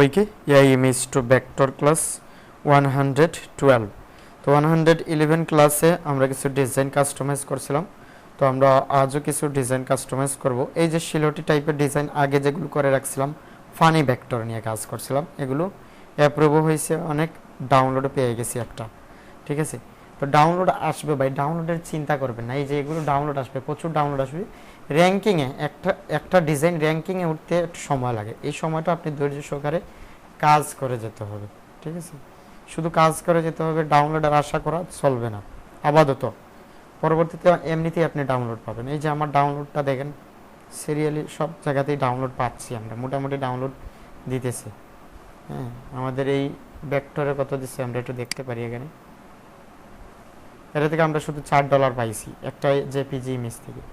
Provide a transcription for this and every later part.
সবাইকে AI image to vector class 112। তো 111 ক্লাসে আমরা কিছু ডিজাইন কাস্টমাইজ করছিলাম। তো আমরা আজও কিছু ডিজাইন কাস্টমাইজ করব। এই যে শিলটি টাইপের ডিজাইন আগে যেগুলো করে রাখছিলাম, ফানি ভেক্টর নিয়ে কাজ করছিলাম, এগুলো অ্যাপ্রুভও হয়েছে, অনেক ডাউনলোডও পেয়ে গেছি একটা। ঠিক আছে, তো ডাউনলোড আসবে ভাই, ডাউনলোডের চিন্তা করবেন না। এই যে এগুলো ডাউনলোড আসবে, প্রচুর ডাউনলোড আসবে। র্যাঙ্কিংয়ে একটা ডিজাইন র্যাঙ্কিংয়ে উঠতে একটু সময় লাগে। এই সময়টা আপনি ধৈর্য সহকারে কাজ করে যেতে হবে। ঠিক আছে, শুধু কাজ করে যেতে হবে, ডাউনলোডের আশা করা চলবে না আপাতত। পরবর্তীতে এমনিতেই আপনি ডাউনলোড পাবেন। এই যে আমার ডাউনলোডটা দেখেন, সিরিয়ালি সব জায়গাতেই ডাউনলোড পাচ্ছি, আমরা মোটামুটি ডাউনলোড দিতেছে। হ্যাঁ, আমাদের এই ভেক্টরে কত দিচ্ছে আমরা একটু দেখতে পারি। এখানে এটা থেকে আমরা শুধু $4 পাইছি একটা জেপিজি ইমেজ থেকে।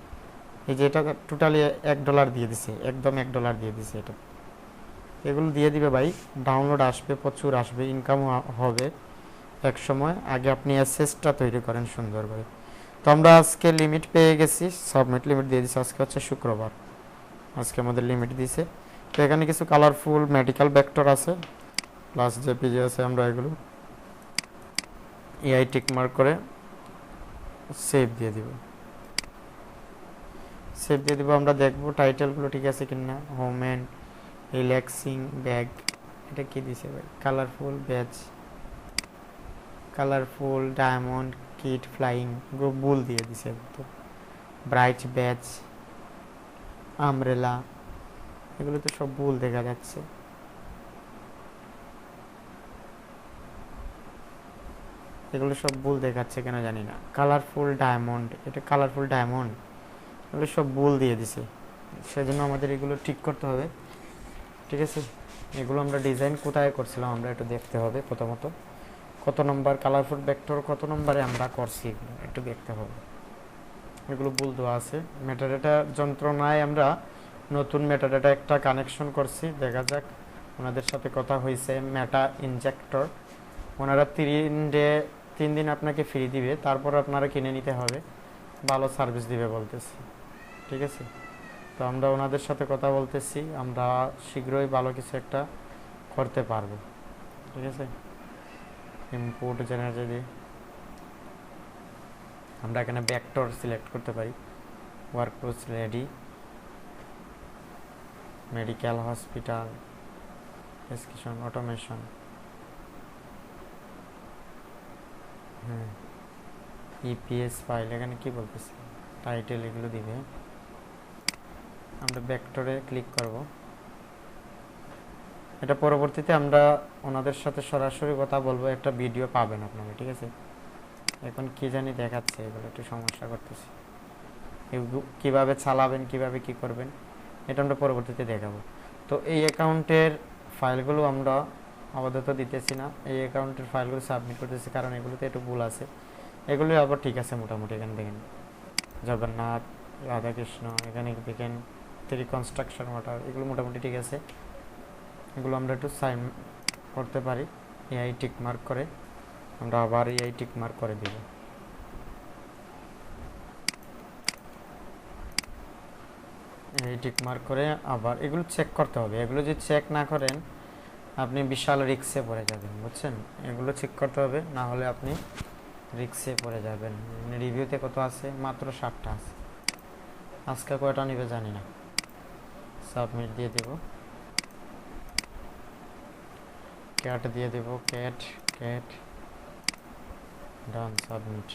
এই যে এটা টোটালি $1 দিয়ে দিছে, একদম $1 দিয়ে দিছে। এটা এগুলো দিয়ে দিবে ভাই, ডাউনলোড আসবে, প্রচুর আসবে, ইনকামও হবে এক সময়। আগে আপনি অ্যাসেসটা তৈরি করেন সুন্দর করে। তো আমরা আজকে লিমিট পেয়ে গেছি, সাবমিট লিমিট দিয়ে দিছি। আজকে হচ্ছে শুক্রবার, আজকে আমাদের লিমিট দিছে। তো এখানে কিছু কালারফুল মেডিকেল ভেক্টর আছে, প্লাস জেপিজি আছে। আমরা এগুলো এআই টিক মার্ক করে সেভ দিয়ে দিব। সেভ দিয়ে দিব, আমরা দেখবো টাইটেলগুলো ঠিক আছে কিনা। হোম অ্যান্ড রিল্যাক্সিং ব্যাগ, এটা কি দিছে ভাই? Colourful batch, colourful diamond kit flying, বুল দিয়ে দিছে। তো ব্রাইট ব্যাচ, আমব্রেলা, এগুলো তো সব বুল দেখা যাচ্ছে। এগুলো সব বুল দেখাচ্ছে কেন জানি না। কালারফুল ডায়মন্ড, এটা কালারফুল ডায়মন্ড, এগুলো সব বুল দিয়ে দিছে। সেজন্য আমাদের এগুলো ঠিক করতে হবে। ঠিক আছে, এগুলো আমরা ডিজাইন কোথায় করছিলাম আমরা একটু দেখতে হবে। প্রথমত কত নম্বর কালারফুল ভেক্টর, কত নম্বরে আমরা করছি এগুলো একটু দেখতে হবে। এগুলো ভুল দেওয়া আছে। মেটাডাটা যন্ত্রণায় আমরা নতুন মেটাডাটা একটা কানেকশন করছি, দেখা যাক। ওনাদের সাথে কথা হয়েছে, মেটা ইনজেক্টর। ওনারা 3 দিন আপনাকে ফ্রি দিবে, তারপর আপনারা কিনে নিতে হবে, ভালো সার্ভিস দিবে বলতেছি। ঠিক আছে, তো আমরা ওনাদের সাথে কথা বলতেছি, আমরা শীঘ্রই ভালো কিছু একটা করতে পারবো। ঠিক আছে, ইম্পোর্ট জেনারেট যদি আমরা এখানে ভেক্টর সিলেক্ট করতে পারি, workforce ready, medical hospital, prescription automation, হ্যাঁ, ইপিএস ফাইল, এখানে কি বলতেছি টাইটেল, এগুলো দিবে। আমরা ভেক্টরে ক্লিক করব। এটা পরবর্তীতে আমরা ওনাদের সাথে সরাসরি কথা বলবো, একটা ভিডিও পাবেন আপনারা। ঠিক আছে, এখন কি জানি দেখাচ্ছে, এগুলো একটু সমস্যা করতেছে। কিভাবে চালাবেন, কিভাবে কি করবেন, এটা আমরা পরবর্তীতে দেখাবো। তো এই অ্যাকাউন্টের ফাইলগুলো আমরা আপাতত দিতেছি না, এই অ্যাকাউন্টের ফাইলগুলো সাবমিট করতেছি, কারণ এগুলোতে একটু ভুল আছে। এগুলো আবার ঠিক আছে মোটামুটি। এখানে দেখেন জগন্নাথ, রাধাকৃষ্ণ, এখানে দেখেন কনস্ট্রাকশন ওয়াটার, এগুলো মোটামুটি ঠিক আছে। এগুলো আমরা একটু সাইন করতে পারি এআই টিক মার্ক করে। আমরা আবার এআই টিক মার্ক করে দিব। এই টিক মার্ক করে আবার এগুলো চেক করতে হবে। এগুলো যদি চেক না করেন আপনি বিশাল রিক্সে পড়ে যাবেন, বুঝছেন? এগুলো চেক করতে হবে, না হলে আপনি রিক্সে পড়ে যাবেন। রিভিউতে কত আছে? মাত্র 7টা আছে। আজকে কয়টা নিবে জানি না। সাবমিট দিয়ে দেব, ক্যাট দিয়ে দেব, ক্যাট ক্যাট ডান, সাবমিট।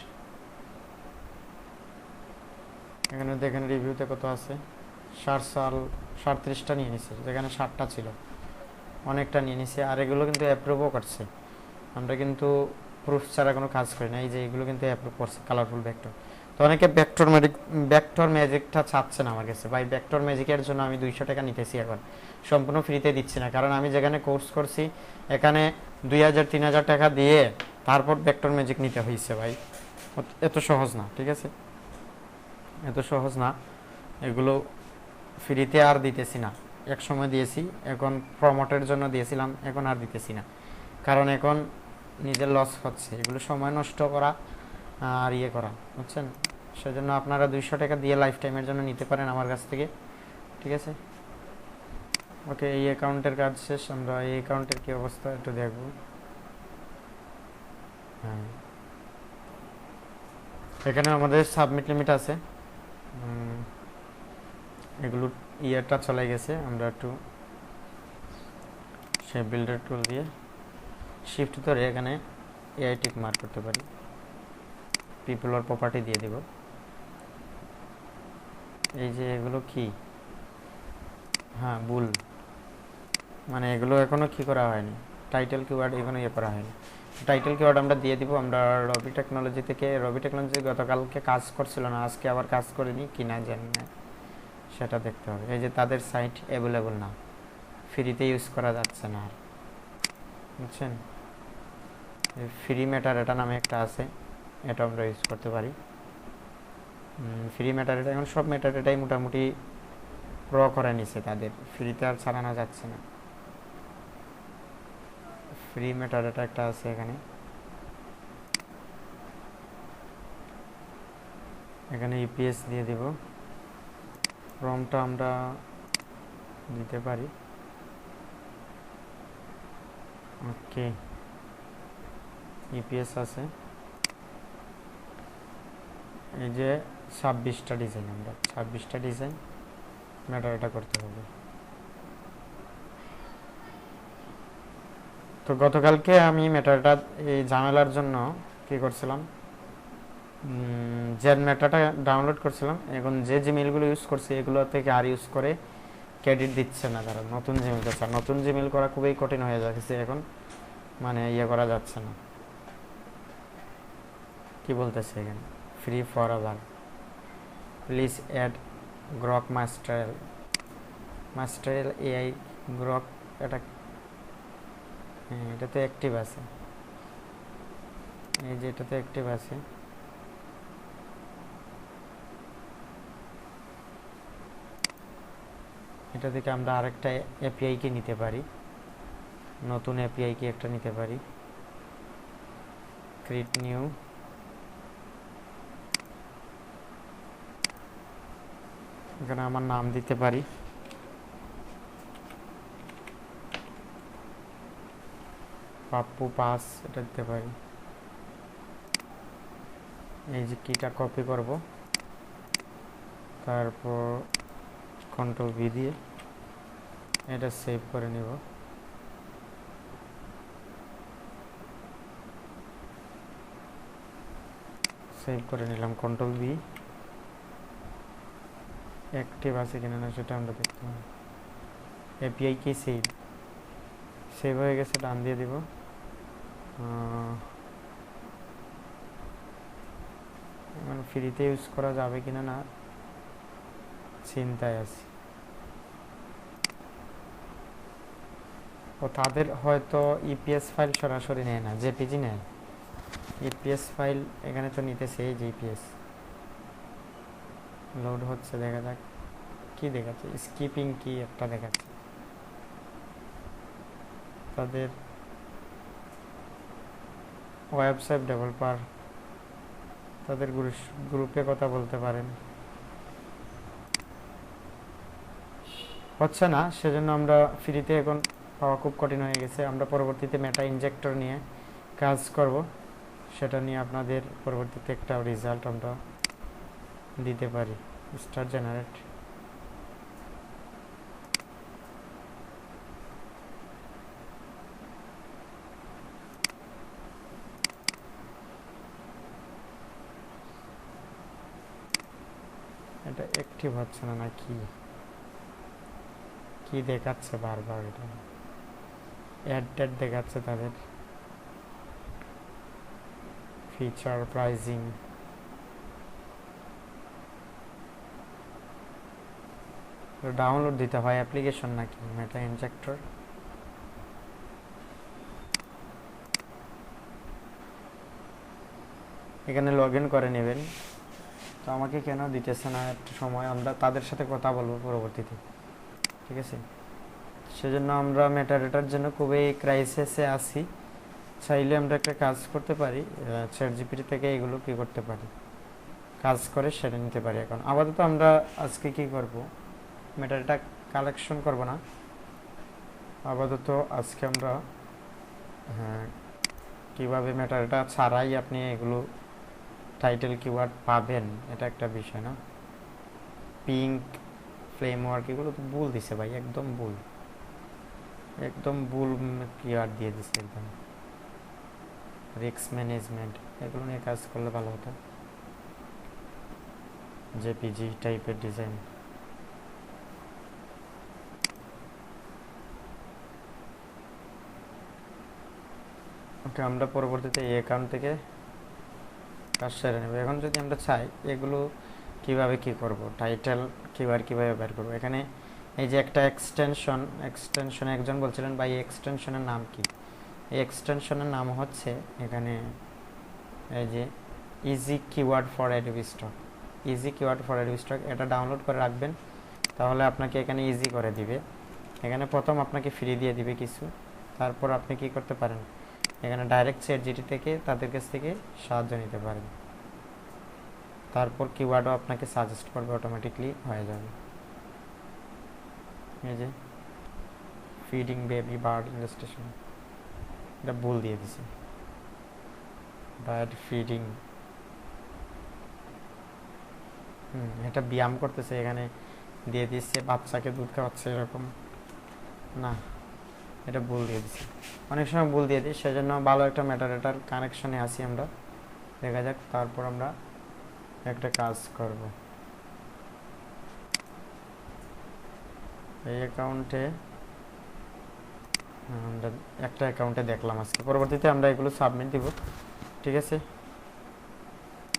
এখানে দেখেন রিভিউতে কত আছে, 37টা নিয়ে নিছে, যেখানে 7টা ছিল, অনেকটা নিয়ে নিছে। আর এগুলো কিন্তু অ্যাপ্রুভও করছে, আমরা কিন্তু প্রুফ ছাড়া কোনো কাজ করি না। এই যে এগুলো কিন্তু অ্যাপ্রুভ করছে, কালারফুল ভেক্টর। তো অনেকে ভেক্টর ম্যাজিকটা চাচ্ছেন আমার কাছে, ভাই ভেক্টর ম্যাজিকের জন্য আমি 200 টাকা নিতেছি এখন, সম্পূর্ণ ফ্রিতে দিচ্ছি না। কারণ আমি যেখানে কোর্স করছি এখানে 2000-3000 টাকা দিয়ে তারপর ভেক্টর ম্যাজিক নিতে হয়েছে ভাই, এত সহজ না। ঠিক আছে, এত সহজ না। এগুলো ফ্রিতে আর দিতেছি না, এক সময় দিয়েছি, এখন প্রমোটের জন্য দিয়েছিলাম, এখন আর দিতেছি না। কারণ এখন নিজের লস হচ্ছে, এগুলো সময় নষ্ট করা আর ইয়ে করা, বুঝছেন? সেজন্য আপনারা 200 টাকা দিয়ে লাইফ টাইমের জন্য নিতে পারেন আমার কাছ থেকে। ঠিক আছে, ওকে, এই অ্যাকাউন্টের কাজ শেষ। আমরা এই অ্যাকাউন্টের কি অবস্থা একটু দেখব। হ্যাঁ, এখানে আমাদের সাবমিট লিমিট আছে, এগুলো ইয়ারটা চলে গেছে। আমরা একটু সে বিল্ডার টুল দিয়ে শিফট ধরে এখানে এআই টিক মার্ক করতে পারি, পিপল আর প্রপার্টি দিয়ে দিব। এই যে এগুলো কি, হ্যাঁ বুল, মানে এগুলো এখনো কি করা হয়নি, টাইটেল কিওয়ার্ড এখনো ইয়ে করা হয়নি। টাইটেল কিওয়ার্ড আমরা দিয়ে দিব। আমরা রবি টেকনোলজি থেকে, রবি টেকনোলজি গতকালকে কাজ করছিল না, আজকে আবার কাজ করিনি কি না জানি না, সেটা দেখতে হবে। এই যে তাদের সাইট অ্যাভেলেবল না, ফ্রিতে ইউজ করা যাচ্ছে না আর, বুঝছেন। ফ্রি ম্যাটার এটা নামে একটা আছে, এটা আমরা ইউজ করতে পারি। ফ্রি ম্যাটার এটা এখন সব ম্যাটার এটাই মোটামুটি প্রো করে নিছে, তাদের ফ্রিতে আর চালানো যাচ্ছে না। ফ্রি ম্যাটার এটা একটা আছে এখানে, এখানে ইপিএস দিয়ে দিব। রমটা আমরা দিতে পারি, ওকে ইপিএস আছে। এই যে 26টা ডিজাইন, আমরা 26টা ডিজাইন ম্যাটার এটা করতে হবে। তো গতকালকে আমি ম্যাটারটা এই ঝামেলার জন্য কি করছিলাম, জেন ম্যাটারটা ডাউনলোড করছিলাম। এখন যে জিমেলগুলো ইউজ করছি এগুলো থেকে আর ইউজ করে ক্রেডিট দিচ্ছে না তারা, নতুন জিমেল দিচ্ছে। নতুন জিমেল করা খুবই কঠিন হয়ে যাচ্ছে এখন, মানে ইয়ে করা যাচ্ছে না। কি বলতেছে এখানে, ফ্রি ফর আবার please add Grok Mistral AI Grok, এটা হ্যাঁ এটাতে অ্যাক্টিভ আছে, এই যে এটাতে অ্যাক্টিভ আছে। এটা থেকে আমরা আরেকটা এপিআই কে নিতে পারি, নতুন এপিআই কে একটা নিতে পারি, ক্রিয়েট নিউ। এখানে আমার নাম দিতে পারি, পাপ্পু পাস, এটা দিতে পারি। এই যে কিটা কপি করব, তারপর কন্ট্রোল ভি দিয়ে এটা সেভ করে নিব। সেভ করে নিলাম, কন্ট্রোল ভি। অ্যাক্টিভ আছে কিনা না সেটা আমরা দেখতে হবে। এপিআই কি সেভ, সেভ হয়ে গেছে, ডান দিয়ে দিব। মানে ফ্রিতে ইউজ করা যাবে কিনা না চিন্তায় আছি। ও তাদের হয়তো ইপিএস ফাইল সরাসরি নেয় না, জেপিজি নেয়। ইপিএস ফাইল এখানে তো নিতেছে, এই যে ইপিএস লোড হচ্ছে, দেখা যাক কি দেখাচ্ছে, স্কিপিং কি একটা দেখাচ্ছে। তাদের ওয়েবসাইট ডেভেলপার, তাদের গ্রুপে কথা বলতে পারেন, হচ্ছে না, সেজন্য আমরা ফ্রিতে এখন পাওয়া খুব কঠিন হয়ে গেছে। আমরা পরবর্তীতে মেটা ইনজেক্টর নিয়ে কাজ করব, সেটা নিয়ে আপনাদের পরবর্তীতে একটা রেজাল্ট আমরা দিতে পারি। স্টার জেনারেট, এটা অ্যাক্টিভ হচ্ছে না নাকি, কি দেখাচ্ছে বারবার, এটা অ্যাড দেখাচ্ছে তাদের। ফিচার প্রাইজিং, ডাউনলোড দিতে হয় অ্যাপ্লিকেশন নাকি মেটা ইনজেক্টর। এখানে লগ ইন করে নেবেন। তো আমাকে কেন দিতেছে না একটু সময়, আমরা তাদের সাথে কথা বলবো পরবর্তীতে, ঠিক আছে। সেজন্য আমরা মেটাডেটার জন্য খুবই ক্রাইসিসে আছি। চাইলে আমরা একটা কাজ করতে পারি, চ্যাট জিপিটি থেকে এগুলো কি করতে পারি, কাজ করে সেটা নিতে পারি। এখন আপাতত আমরা আজকে কি করব, মেটাডেটা কালেকশন করব না, আপাতত আজকে আমরা কীভাবে মেটাডাটা ছাড়াই আপনি এগুলো টাইটেল কিওয়ার্ড পাবেন এটা একটা বিষয় না। পিঙ্ক ফ্রেমওয়ার্ক এগুলো তো ভুল দিছে ভাই, একদম ভুল কিওয়ার্ড দিয়ে দিছে একদম। রিস্ক ম্যানেজমেন্ট এগুলো নিয়ে কাজ করলে ভালো হতো। জেপিজি টাইপের ডিজাইন, ওকে আমরা পরবর্তীতে এই অ্যাকাউন্ট থেকে কাজ সেরে নেব। এখন যদি আমরা চাই এগুলো কিভাবে কি করব, টাইটেল কিওয়ার্ড কিভাবে বের করব, এখানে এই যে একটা এক্সটেনশন একজন বলছিলেন ভাই এই এক্সটেনশনের নাম কি। এই এক্সটেনশনের নাম হচ্ছে এখানে এই যে easy keyword for Adobe stock. Easy keyword for Adobe stock এটা ডাউনলোড করে রাখবেন, তাহলে আপনাকে এখানে ইজি করে দিবে। এখানে প্রথম আপনাকে ফ্রি দিয়ে দিবে কিছু, তারপর আপনি কি করতে পারেন এখানে ডাইরেক্ট চ্যাটজিপিটি থেকে তাদের কাছ থেকে সাহায্য নিতে পারেন। তারপর কিওয়ার্ডও আপনাকে সাজেস্ট করবে, অটোমেটিকলি হয়ে যাবে। এই যে feeding baby bird in the station, এটা ভুল দিয়ে দিছে, বার্ড ফিডিং, এটা ব্যায়াম করতেছে, এখানে দিয়ে দিচ্ছে বাচ্চাকে দুধ খাওয়াচ্ছে, এরকম না, এটা ভুল দিয়ে দিচ্ছে। অনেক সময় ভুল দিয়ে দিই, সেজন্য ভালো একটা মেটাডাটার কানেকশনে আসি আমরা। দেখা যাক, তারপর আমরা একটা কাজ করব। এই অ্যাকাউন্টে আমরা একটা অ্যাকাউন্টে দেখলাম আজকে, পরবর্তীতে আমরা এগুলো সাবমিট দিব, ঠিক আছে।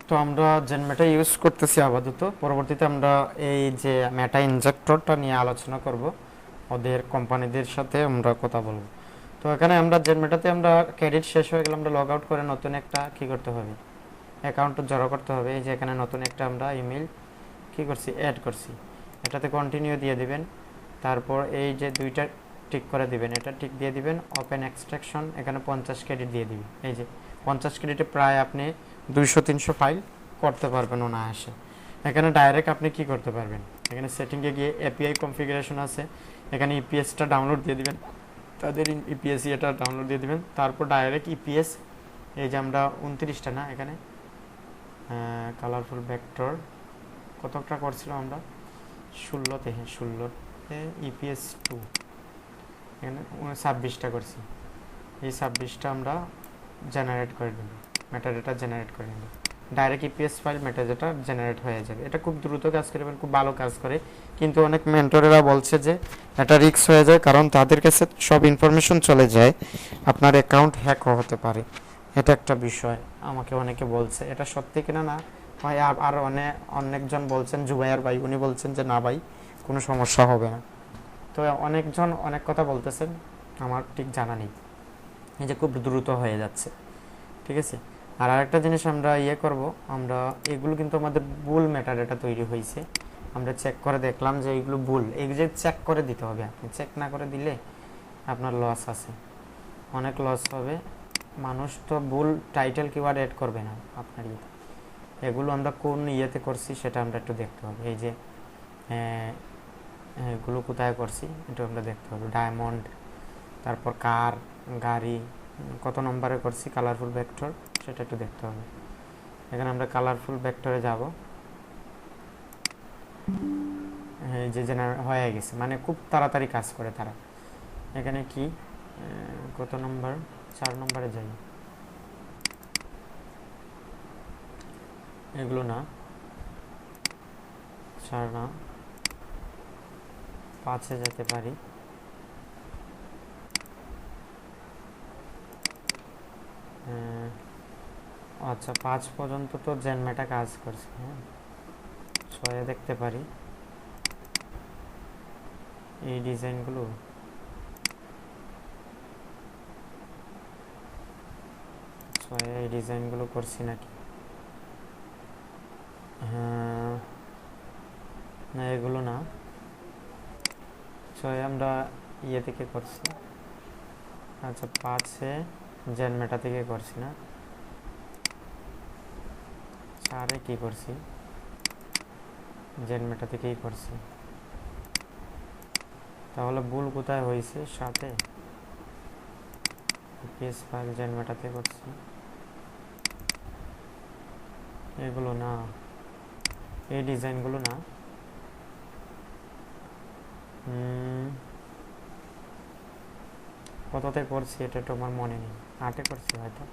তো আমরা জেন মেটা ইউজ করতেছি আপাতত, পরবর্তীতে আমরা এই যে মেটা ইনজেক্টরটা নিয়ে আলোচনা করব, ওদের কোম্পানিদের সাথে আমরা কথা বলবো। তো এখানে আমরা জেন মেটাতে আমরা ক্রেডিট শেষ হয়ে গেলে আমরা লগ আউট করে নতুন একটা কি করতে হবে, অ্যাকাউন্ট জড়ো করতে হবে। এই যে এখানে নতুন একটা আমরা ইমেল কি করছি, অ্যাড করছি, এটাতে কন্টিনিউ দিয়ে দিবেন। তারপর এই যে দুইটা টিক করে দিবেন, এটা টিক দিয়ে দিবেন। ওপেন এক্সট্রাকশন, এখানে 50 ক্রেডিট দিয়ে দিবেন। এই যে 50 ক্রেডিটে প্রায় আপনি 200-300 ফাইল করতে পারবেন অনায়াসে। এখানে ডাইরেক্ট আপনি কি করতে পারবেন, এখানে সেটিংয়ে গিয়ে এপিআই কনফিগারেশন আছে, এখানে ইপিএসটা ডাউনলোড দিয়ে দিবেন, তাদের ইপিএস এটা ডাউনলোড দিয়ে দিবেন। তারপর ডাইরেক্ট ইপিএস, এই যে আমরা 29টা না এখানে কালারফুল ভেক্টর কতটা করছিলাম আমরা 16তে, হ্যাঁ 16তে ইপিএস 2 এখানে 26টা করছি। এই 26টা আমরা জেনারেট করে দেব, মেটাডাটা জেনারেট করে নেব। Direct EPS file metadata generate হয়ে যাবে। এটা খুব দ্রুত কাজ করে এবং খুব ভালো কাজ করে, কিন্তু অনেক মেন্টরেরা বলছে যে এটা রিস্ক হয়ে যায়, কারণ তাদের কাছে সব ইনফরমেশন চলে যায়, আপনার অ্যাকাউন্ট হ্যাকও হতে পারে। এটা একটা বিষয় আমাকে অনেকে বলছে, এটা সত্যি কিনা না ভাই, আর অনেকজন বলছেন, জুবাইর ভাই উনি বলছেন যে না ভাই কোনো সমস্যা হবে না। তো অনেকজন অনেক কথা বলতেছেন, আমার ঠিক জানা নেই, এই যে খুব দ্রুত হয়ে যাচ্ছে, ঠিক আছে। আর আরেকটা জিনিস আমরা করব, আমরা এগুলো কিন্তু আমাদের ভুল মেটাডাটা তৈরি হয়েছে, আমরা চেক করে দেখলাম যে এইগুলো ভুল, এই যে চেক করে দিতে হবে, আপনি চেক না করে দিলে আপনার লস আছে, অনেক লস হবে। মানুষ তো ভুল টাইটেল কিওয়ার্ড অ্যাড করবে না আপনার ইয়েতে, এগুলো আমরা কোন ইয়েতে করছি সেটা আমরা একটু দেখতে হবে। এই যে এগুলো কোথায় করছি এটা আমরা দেখতে হবে, ডায়মন্ড, তারপর কার, গাড়ি, কত নম্বরে করছি, কালারফুল ভেক্টর, সেটা একটু দেখতে হবে। এখানে আমরা কালারফুল ভেক্টরে যাব, এই যে হয়ে গেছে, মানে খুব তাড়াতাড়ি কাজ করে তারা। এখানে কি কত নম্বর, 4 নম্বরে যাই, এগুলো না 4 না 5-এ যেতে পারি। আচ্ছা 5 পর্যন্ত তো জেনমেটা কাজ করছে, হ্যাঁ 6-এ দেখতে পারি এই ডিজাইনগুলো, এই ডিজাইনগুলো করছি নাকি, হ্যাঁ না এগুলো না, 6-এ আমরা ইয়ে থেকে করছি। আচ্ছা 5-এ জেনমেটা থেকে করছি না, 4-এ কি করছি, জেনমেটা থেকেই করছি। তাহলে ভুল কোথায় হয়েছে? সাথে পিএস ফাইল জেন মেটাতে করছি, এগুলো না, এই ডিজাইনগুলো না। কততে করছি এটা তো আমার মনে নেই, 8-এ করছি হয়তো,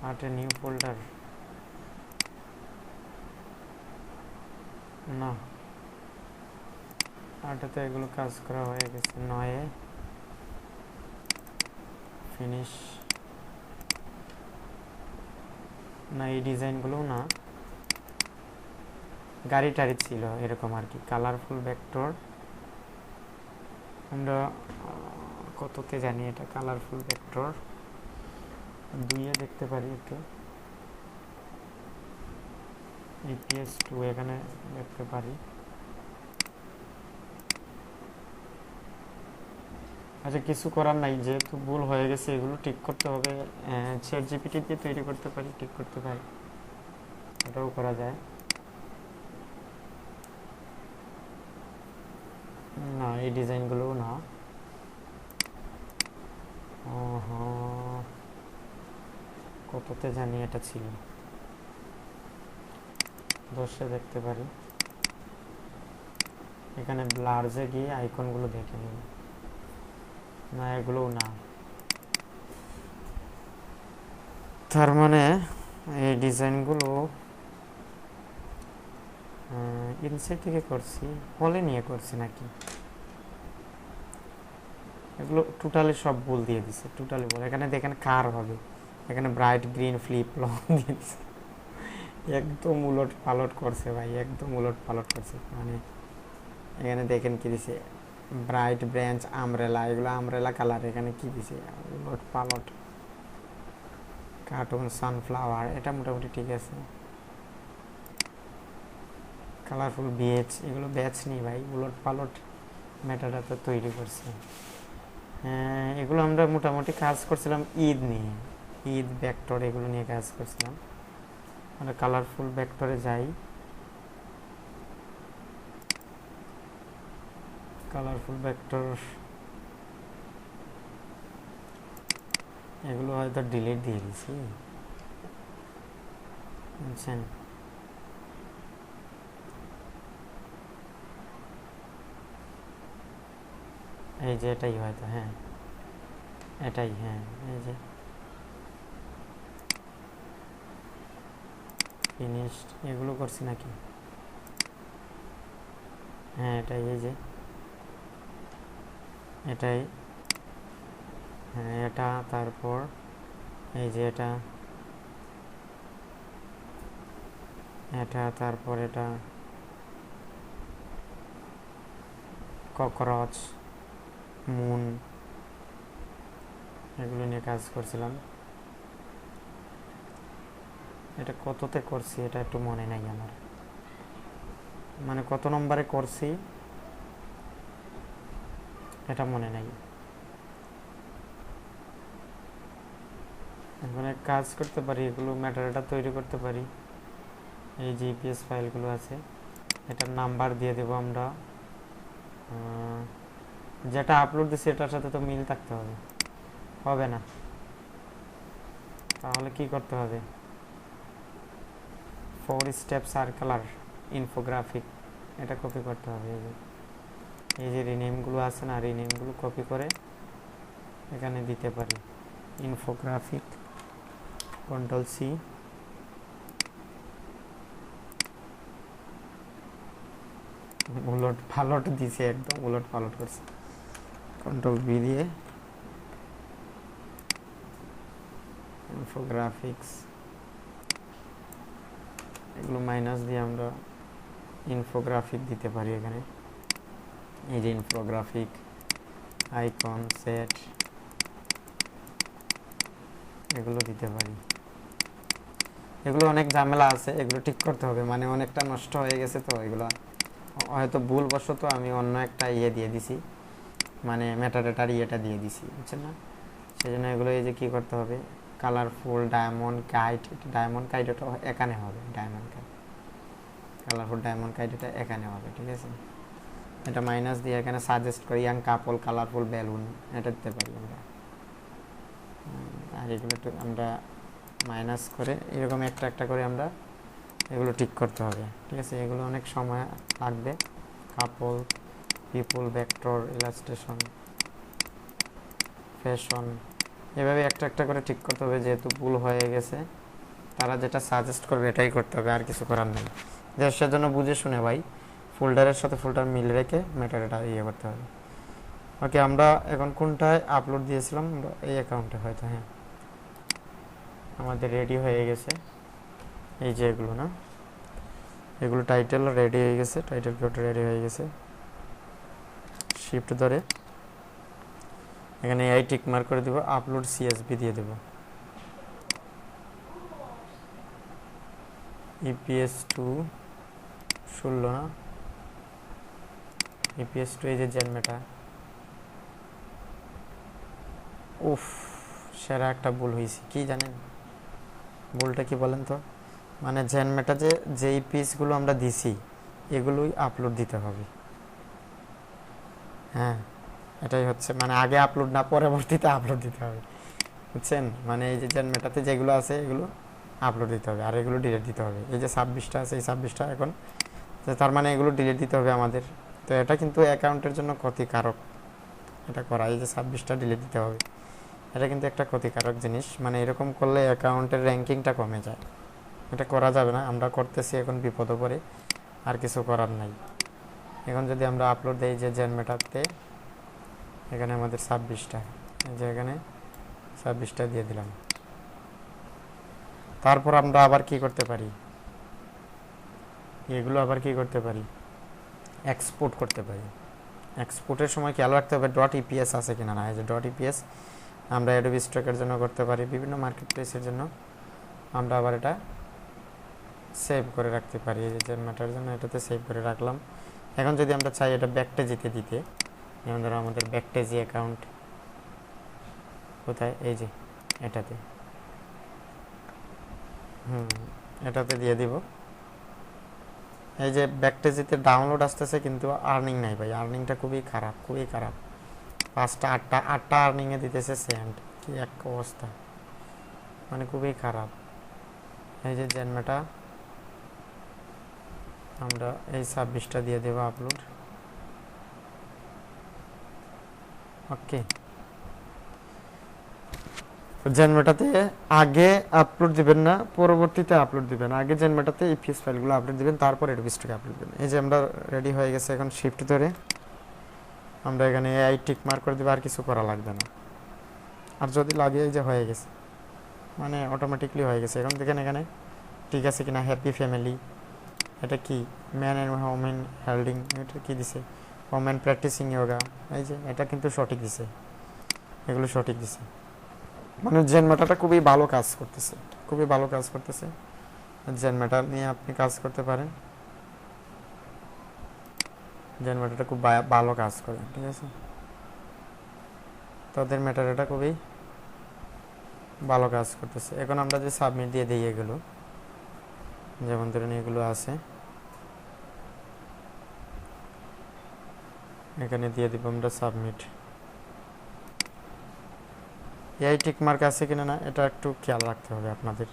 8-এ নিউ ফোল্ডার না, 8-এ তো এগুলো কাজ করা হয়ে গেছে। 9-এ ফিনিশ না, এই ডিজাইনগুলো না, গাড়ি টাড়ি ছিল এরকম আর কি। কালারফুল ভেক্টর আমরা কততে জানি এটা? কালারফুল ভেক্টর 2-এ দেখতে পারি একটু, EPS 2 এখানে দেখতে পারি। আচ্ছা, কিছু করার নাই, যেহেতু ভুল হয়ে গেছে এগুলো ঠিক করতে হবে। চ্যাট জিপিটি দিয়ে তৈরি করতে পারি, ঠিক করতে পারি, এটাও করা যায়। না, এই ডিজাইনগুলোও না। কততে জানি এটা ছিল, 10-এ দেখতে পারি। এখানে ব্লার্জে গিয়ে আইকনগুলো দেখে নিই। না, এগুলোও না। তার মানে এই ডিজাইনগুলো ইনসাইড থেকে করছি, হলে নিয়ে করছি নাকি? এগুলো টোটালি সব ভুল দিয়ে দিছে, টোটালি ভুল। এখানে দেখেন কার হবে, এখানে ব্রাইট গ্রিন ফ্লিপ লং দিয়ে দিছে, একদম উলট পালট করছে ভাই, একদম উলট পালট করছে। মানে এখানে দেখেন কি দিছে, ব্রাইট ব্রাঞ্চ আমব্রেলা, এগুলো আমব্রেলা কালার, এখানে কি দিছে উলট পালট। কার্টুন সানফ্লাওয়ার, এটা মোটামুটি ঠিক আছে। কালারফুল বিএচ, এগুলো ব্যাচ নেই ভাই, উলট পালট মেটাডাটা তৈরি করছে। হ্যাঁ, এগুলো আমরা মোটামুটি কাজ করছিলাম ঈদ নিয়ে, ঈদ ভেক্টর এগুলো নিয়ে কাজ করছিলাম। আমরা কালারফুল ভেক্টরে যাই, কালারফুল ভেক্টর এগুলো হয়তো ডিলিট দিয়ে দিছি, বুঝছেন? এই যে এটাই হয়তো, হ্যাঁ এটাই, হ্যাঁ এই যে ফিনিশড, এগুলো করছি নাকি? হ্যাঁ এটাই, এই যে এটাই, হ্যাঁ এটা, তারপর এই যে এটা, এটা, তারপর এটা ককরচ, মুন, এগুলো নিয়ে কাজ করছিলাম। এটা কততে করছি এটা একটু মনে নাই আমার, মানে কত নম্বরে করছি এটা মনে নাই। এখন কাজ করতে পারি, এগুলো ম্যাটারটা তৈরি করতে পারি। এই জিপিএস ফাইলগুলো আছে, এটার নাম্বার দিয়ে দেব আমরা, যেটা আপলোড দিচ্ছি এটার সাথে তো মিল থাকতে হবে, হবে না তাহলে কি করতে হবে? 4 স্টেপ সার্কুলার ইনফোগ্রাফিক, এটা কপি করতে হবে। এই যে রিনেমগুলো আছে না, রিনেমগুলো কপি করে এখানে দিতে পারি, ইনফোগ্রাফিক, কন্ট্রোল সি, উলট পালট দিছে, একদম উলট পালট করছে। কন্ট্রোল বি দিয়ে ইনফোগ্রাফিক্স, এগুলো মাইনাস দিয়ে আমরা ইনফোগ্রাফিক দিতে পারি এখানে। এই যে ইনফোগ্রাফিক, আইকন সেট, এগুলো দিতে পারি। এগুলো অনেক ঝামেলা আছে, এগুলো ঠিক করতে হবে, মানে অনেকটা নষ্ট হয়ে গেছে তো, এগুলো হয়তো ভুলবশত আমি অন্য একটা ইয়ে দিয়ে দিছি, মানে মেটাডাটার ইয়েটা দিয়ে দিছি, বুঝছেন না? সেই জন্য এগুলো এই যে কী করতে হবে, colourful diamond kite, diamond kite এটা এখানে হবে, diamond kite, colourful diamond kite এটা এখানে হবে, ঠিক আছে? এটা মাইনাস দিয়ে এখানে সাজেস্ট করি ইয়াং কাপল কালারফুল বেলুন, এটা দিতে পারি আমরা। আর এগুলো তো আমরা মাইনাস করে এরকম একটা একটা করে আমরা এগুলো ঠিক করতে হবে, ঠিক আছে? এগুলো অনেক সময় লাগবে। কাপল, পিপল, ভেক্টর, ইলাস্ট্রেশন, ফ্যাশন, এভাবে একটা একটা করে ঠিক করতে হবে। যেহেতু ভুল হয়ে গেছে, তারা যেটা সাজেস্ট করবে এটাই করতে হবে, আর কিছু করার নেই। যে সেজন্য বুঝে শুনে ভাই ফোল্ডারের সাথে ফোল্ডার মিল রেখে ম্যাটারটা ইয়ে করতে হবে। ওকে, আমরা এখন কোনটায় আপলোড দিয়েছিলাম? এই অ্যাকাউন্টে হয়তো, হ্যাঁ আমাদের রেডি হয়ে গেছে। এই যে এগুলো না, এগুলো টাইটেল রেডি হয়ে গেছে, টাইটেল কোড রেডি হয়ে গেছে। শিফট ধরে এখানে এই টিক মার্ক করে দেব, আপলোড সিএসভি দিয়ে দেব। ইপিএস 2 16 না, ইপিএস 2 এই যে জেনমেটা। উফ, সেরা একটা ভুল হয়েছে, কি জানেন ভুলটা কি বলেন তো? মানে জেনমেটা যেই পিসগুলো আমরা দিছি এগুলোই আপলোড দিতে হবে। হ্যাঁ, এটাই হচ্ছে, মানে আগে আপলোড না পরবর্তীতে আপলোড দিতে হবে, বুঝছেন? মানে এই যে জেনমেটাতে যেগুলো আছে এগুলো আপলোড দিতে হবে, আর এগুলো ডিলিট দিতে হবে। এই যে 26টা আছে, এই 26টা এখন, তার মানে এগুলো ডিলিট দিতে হবে আমাদের। তো এটা কিন্তু অ্যাকাউন্টের জন্য ক্ষতিকারক এটা করা। এই যে 26টা ডিলিট দিতে হবে, এটা কিন্তু একটা ক্ষতিকারক জিনিস। মানে এরকম করলে অ্যাকাউন্টের র্যাঙ্কিংটা কমে যায়, এটা করা যাবে না। আমরা করতেছি এখন বিপদে পড়ে, আর কিছু করার নাই। এখন যদি আমরা আপলোড দিই যে জেনমেটাতে, এখানে আমাদের 26টা, এই যে এখানে 26টা দিয়ে দিলাম। তারপর আমরা আবার কি করতে পারি? এগুলো আবার কি করতে পারি? এক্সপোর্ট করতে পারি। এক্সপোর্টের সময় খেয়াল রাখতে হবে ডট ইপিএস আছে কিনা না। এই যে ডট ইপিএস আমরা অ্যাডোবি স্টকের জন্য করতে পারি, বিভিন্ন মার্কেট প্লেসের জন্য আমরা আবার এটা সেভ করে রাখতে পারি। এই যে জেনমেটার জন্য এটাতে সেভ করে রাখলাম। এখন যদি আমরা চাই এটা ব্যাকটেজিতে দিতে, যেমন ধরো আমাদের ব্যাকটেজি অ্যাকাউন্ট কোথায়, এই যে এটাতে, এটাতে দিয়ে দিব। এই যে ব্যাকটেজিতে ডাউনলোড আসতেছে কিন্তু আর্নিং নাই ভাই, আর্নিংটা খুবই খারাপ, খুবই খারাপ। 5টা 8টা আর্নিংয়ে দিতেছে সেন্ট, কি এক অবস্থা, মানে খুবই খারাপ। এই যে জেনমেটা আমরা এই 26টা দিয়ে দেবো আপলোড। ওকে, জেনমেটাতে আগে আপলোড দিবেন না, পরবর্তীতে আপলোড দিবেন। আগে জেনমেটাতে ইপিএস ফাইলগুলো আপলোড দিবেন, তারপর অ্যাডোবি স্টকে আপলোড দিবেন। এই যে আমরা রেডি হয়ে গেছে। এখন শিফট ধরে আমরা এখানে এআই টিক মার্ক করে দেবো, আর কিছু করা লাগবে না। আর যদি লাগে, এই যে হয়ে গেছে, মানে অটোমেটিকলি হয়ে গেছে। এখন দেখেন এখানে ঠিক আছে কিনা, হ্যাপি ফ্যামিলি, এটা কি ম্যান অ্যান্ড ওমেন হেল্ডিং, এটা কি দিছে, ওমেন প্র্যাকটিসিং ইয়োগা, এই যে এটা কিন্তু সঠিক দিছে, এগুলো সঠিক দিছে। মানে জেনমেটাটা খুবই ভালো কাজ করতেছে, খুবই ভালো কাজ করতেছে। জেনমেটা নিয়ে আপনি কাজ করতে পারেন, জেনমেটাটা খুব ভালো কাজ করে, ঠিক আছে? তাদের মেটারেটা খুবই ভালো কাজ করতেছে। এখন আমরা যে সাবমিট দিয়ে দিই এগুলো, যেমন ধরুন এগুলো আছে, এখানে দিয়ে দিব আমরা সাবমিট। এআই টিক মার্ক আছে কিনা না এটা একটু খেয়াল রাখতে হবে আপনাদের।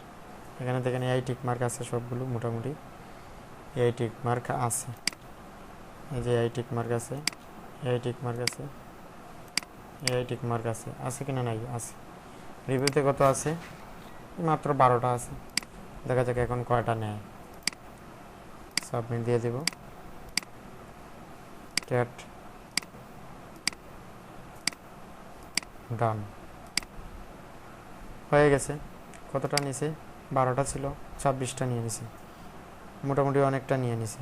এখানে দেখেন এআই টিক মার্ক আছে সবগুলো, মোটামুটি এআই টিক মার্ক আছে। এই যে এআই টিক মার্ক আছে, এআই টিক মার্ক আছে, এআই টিক মার্ক আছে, আছে কিনা নাই, আছে। রিভিউতে কত আছে? মাত্র 12টা আছে। দেখা যাক এখন কয়টা নেয়। সাবমিট দিয়ে দেব। ক্যাট ডান হয়ে গেছে। কতটা নিছে? 12টা ছিল, 26টা নিয়ে নিছে, মোটামুটি অনেকটা নিয়ে নিছে।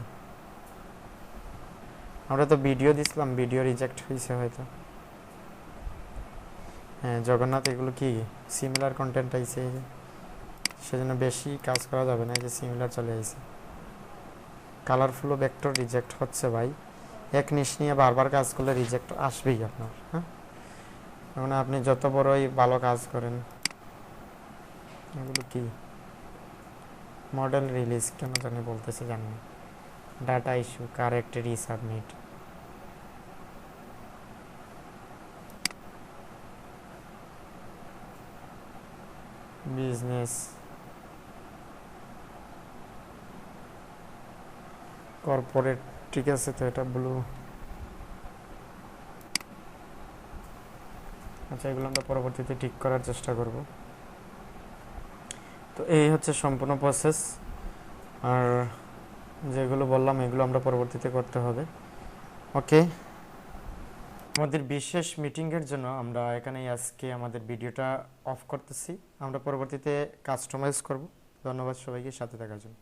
আমরা তো ভিডিও দিছিলাম, ভিডিও রিজেক্ট হয়েছে হয়তো। হ্যাঁ জগন্নাথ, এগুলো কি সিমিলার কন্টেন্ট আইছে, সেজন্য বেশি কাজ করা যাবে না। এই যে সিমিলার চলে আসছে। কালারফুল ভেক্টর রিজেক্ট হচ্ছে ভাই, এক নিশ নিয়ে বারবার কাজ করলে রিজেক্ট আসবেই আপনার। হ্যাঁ, মানে আপনি যত বড়ই ভালো কাজ করেন। এগুলো কি মডেল রিলিজ কেন জানি বলতেছে, জানি না। Data issue, correct, resubmit, business, corporate, ঠিক আছে। তো এটা ব্লু, আচ্ছা এগুলো আমরা পরবর্তীতে ঠিক করার চেষ্টা করব। তো এই হচ্ছে সম্পূর্ণ প্রসেস, আর যেগুলো বললাম এগুলো আমরা পরবর্তীতে করতে হবে। ওকে, আমাদের বিশেষ মিটিংয়ের জন্য আমরা এখানেই আজকে আমাদের ভিডিওটা অফ করতেছি। আমরা পরবর্তীতে কাস্টমাইজ করব। ধন্যবাদ সবাইকে সাথে থাকার জন্য।